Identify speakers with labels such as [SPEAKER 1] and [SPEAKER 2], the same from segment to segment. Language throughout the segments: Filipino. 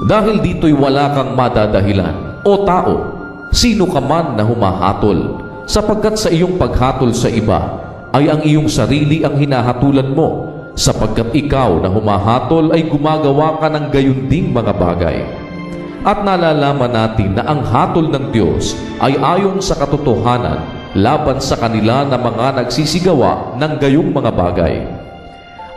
[SPEAKER 1] Dahil dito'y wala kang madadahilan, o tao, sino ka man na humahatol, sapagkat sa iyong paghatol sa iba ay ang iyong sarili ang hinahatulan mo, sapagkat ikaw na humahatol ay gumagawa ka ng gayon ding mga bagay. At nalalaman natin na ang hatol ng Diyos ay ayon sa katotohanan laban sa kanila na mga nagsisigawa ng gayong mga bagay.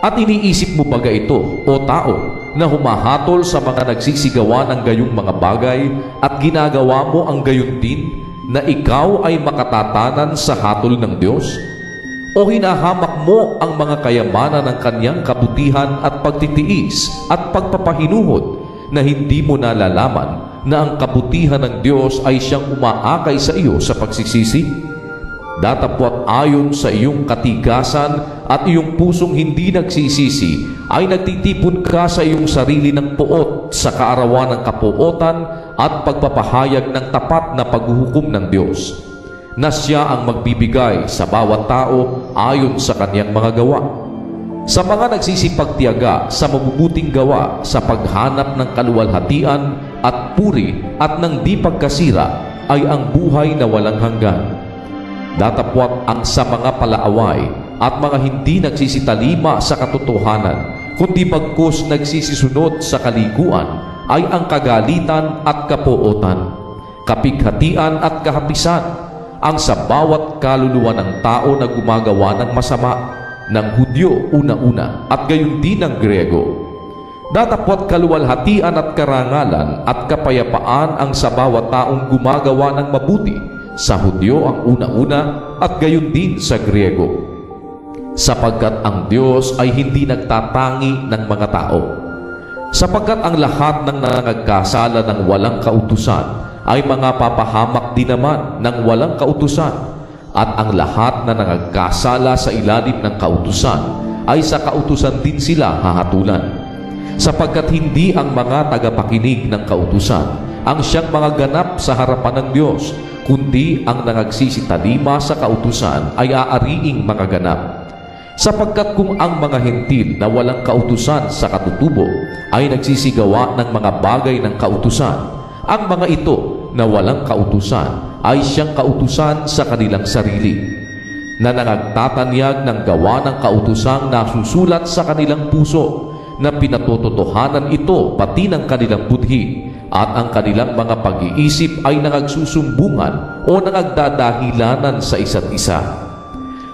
[SPEAKER 1] At iniisip mo ba ito, o tao, na humahatol sa mga nagsisigawa ng gayong mga bagay at ginagawa mo ang gayon din na ikaw ay makatatanan sa hatol ng Diyos? O hinahamak mo ang mga kayamanan ng kanyang kabutihan at pagtitiis at pagpapahinuhod na hindi mo nalalaman na ang kabutihan ng Diyos ay siyang umaakay sa iyo sa pagsisisi? Datapwat ayon sa iyong katigasan at iyong pusong hindi nagsisisi ay nagtitipon ka sa iyong sarili ng puot sa kaarawan ng kapuotan at pagpapahayag ng tapat na paghuhukom ng Diyos, na siya ang magbibigay sa bawat tao ayon sa kanyang mga gawa. Sa mga nagsisipagtiyaga sa mabubuting gawa sa paghanap ng kaluwalhatian at puri at ng di pagkasira ay ang buhay na walang hanggan. Datapwat ang sa mga palaaway at mga hindi nagsisitalima sa katotohanan, kundi bagkus nagsisisunod sa kaliguan, ay ang kagalitan at kapuotan, kapighatian at kahapisan, ang sa bawat kaluluwa ng tao na gumagawa ng masama, ng Hudyo una-una at gayon din ng Griego. Datapwat kaluwalhatian at karangalan at kapayapaan ang sa bawat taong gumagawa ng mabuti, sa Hudyo ang una-una at gayon din sa Griego, sapagkat ang Diyos ay hindi nagtatangi ng mga tao. Sapagkat ang lahat ng nangagkasala ng walang kautusan ay mga papahamak din naman ng walang kautusan, at ang lahat na nangagkasala sa ilalim ng kautusan ay sa kautusan din sila hahatulan. Sapagkat hindi ang mga tagapakinig ng kautusan ang siyang mga ganap sa harapan ng Diyos, kundi ang nangagsisitalima sa kautusan ay aariing mga ganap. Sapagkat kung ang mga hentil na walang kautusan sa katutubo ay nagsisigawa ng mga bagay ng kautusan, ang mga ito na walang kautusan ay siyang kautusan sa kanilang sarili, na nangagtatanyag ng gawa ng kautusang nasusulat sa kanilang puso, na pinatototohanan ito pati ng kanilang budhi, at ang kanilang mga pag-iisip ay nangagsusumbungan o nangagdadahilanan sa isa't isa.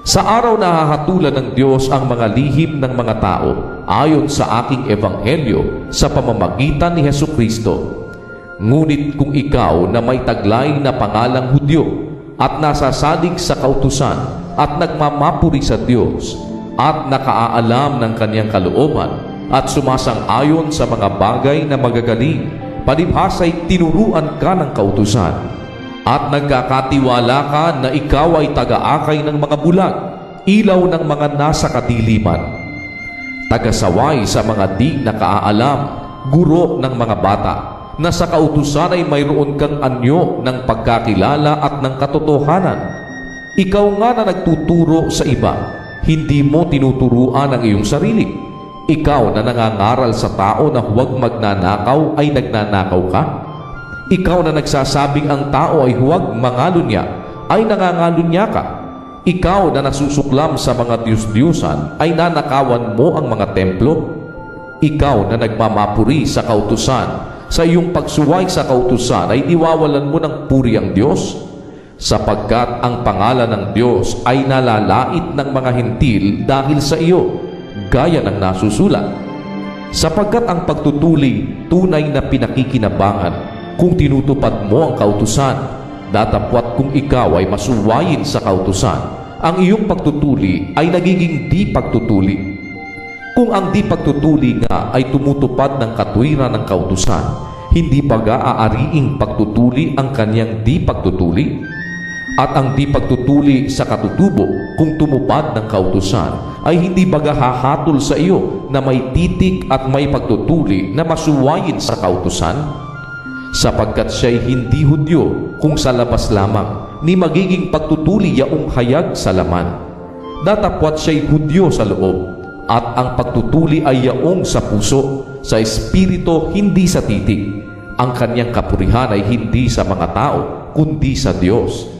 [SPEAKER 1] Sa araw na hahatulan ng Diyos ang mga lihim ng mga tao ayon sa aking ebanghelyo sa pamamagitan ni Hesukristo. Ngunit kung ikaw na may taglay na pangalang Hudyo at nasasalig sa kautusan at nagmamapuri sa Diyos at nakaaalam ng kanyang kalooban at sumasang-ayon sa mga bagay na magagaling, palibhasa'y tinuruan ka ng kautusan at nagkakatiwala ka na ikaw ay taga-akay ng mga bulag, ilaw ng mga nasa kadiliman, tagasaway sa mga di nakaalam, guro ng mga bata, na sa kautusan ay mayroon kang anyo ng pagkakilala at ng katotohanan. Ikaw nga na nagtuturo sa iba, hindi mo tinuturuan ang iyong sarili. Ikaw na nangangaral sa tao na huwag magnanakaw ay nagnanakaw ka. Ikaw na nagsasabing ang tao ay huwag mangalunya ay nangangalunya ka. Ikaw na nasusuklam sa mga Diyos-Diyusan ay nanakawan mo ang mga templo. Ikaw na nagmamapuri sa kautusan, sa iyong pagsuway sa kautusan ay iwawalan mo ng puri ang Diyos, sapagkat ang pangalan ng Diyos ay nalalait ng mga hentil dahil sa iyo, gaya ng nasusulat. Sapagkat ang pagtutuli tunay na pinakikinabangan kung tinutupad mo ang kautusan, datapwat kung ikaw ay masuwayin sa kautusan, ang iyong pagtutuli ay nagiging di pagtutuli. Kung ang di pagtutuli nga ay tumutupad ng katuwiran ng kautusan, hindi ba aariing pagtutuli ang kanyang di pagtutuli? At ang di pagtutuli sa katutubo kung tumupad ng kautusan ay hindi baga hahatol sa iyo na may titik at may pagtutuli na masuwayin sa kautusan? Sapagkat siya'y hindi Hudyo kung sa labas lamang, ni magiging pagtutuli yaong hayag sa laman. Datapwat siya'y Hudyo sa loob, at ang pagtutuli ay yaong sa puso, sa espiritu, hindi sa titik. Ang kanyang kapurihan ay hindi sa mga tao, kundi sa Diyos.